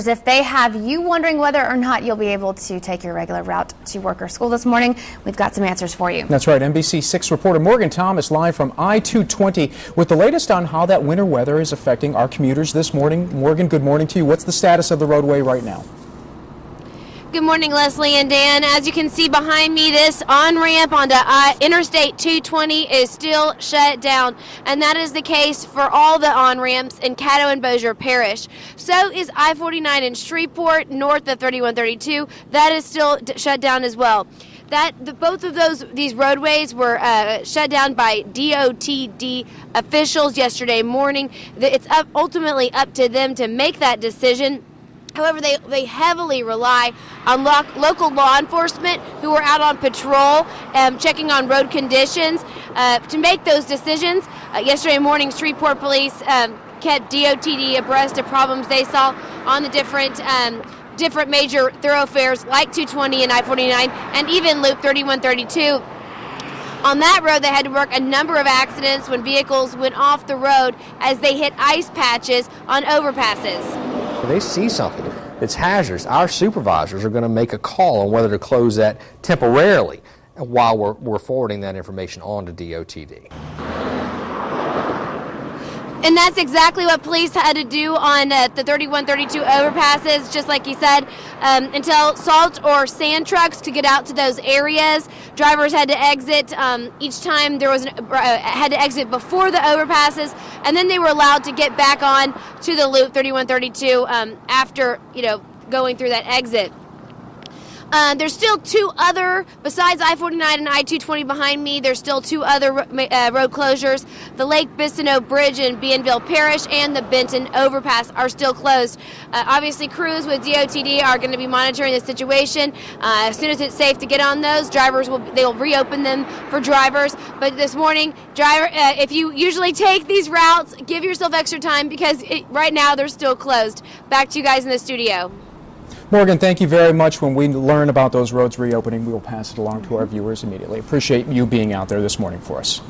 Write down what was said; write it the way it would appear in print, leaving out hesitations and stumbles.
If they have you wondering whether or not you'll be able to take your regular route to work or school this morning, we've got some answers for you. That's right. NBC6 reporter Morgan Thomas live from I-220 with the latest on how that winter weather is affecting our commuters this morning. Morgan, good morning to you. What's the status of the roadway right now? Good morning, Leslie and Dan. As you can see behind me, this on-ramp onto Interstate 220 is still shut down, and that is the case for all the on-ramps in Caddo and Bossier Parish. So is I-49 in Shreveport, north of 3132. That is still shut down as well. Both of these roadways were shut down by DOTD officials yesterday morning. It's ultimately up to them to make that decision. However, they heavily rely on local law enforcement who are out on patrol, checking on road conditions to make those decisions. Yesterday morning, Shreveport police kept DOTD abreast of problems they saw on the different major thoroughfares like 220 and I-49 and even Loop 3132. On that road, they had to work a number of accidents when vehicles went off the road as they hit ice patches on overpasses. If they see something that's hazardous, our supervisors are going to make a call on whether to close that temporarily while we're forwarding that information on to DOTD. And that's exactly what police had to do on the 3132 overpasses, just like you said, until salt or sand trucks could get out to those areas. Drivers had to exit each time there was had to exit before the overpasses, and then they were allowed to get back on to the Loop 3132 after going through that exit. There's still two other, besides I-49 and I-220 behind me, there's still two other road closures. The Lake Bistineau Bridge in Bienville Parish and the Benton Overpass are still closed. Obviously, crews with DOTD are going to be monitoring the situation. As soon as it's safe to get on those, they'll reopen them for drivers. But this morning, if you usually take these routes, give yourself extra time because right now they're still closed. Back to you guys in the studio. Morgan, thank you very much. When we learn about those roads reopening, we will pass it along to our viewers immediately. Appreciate you being out there this morning for us.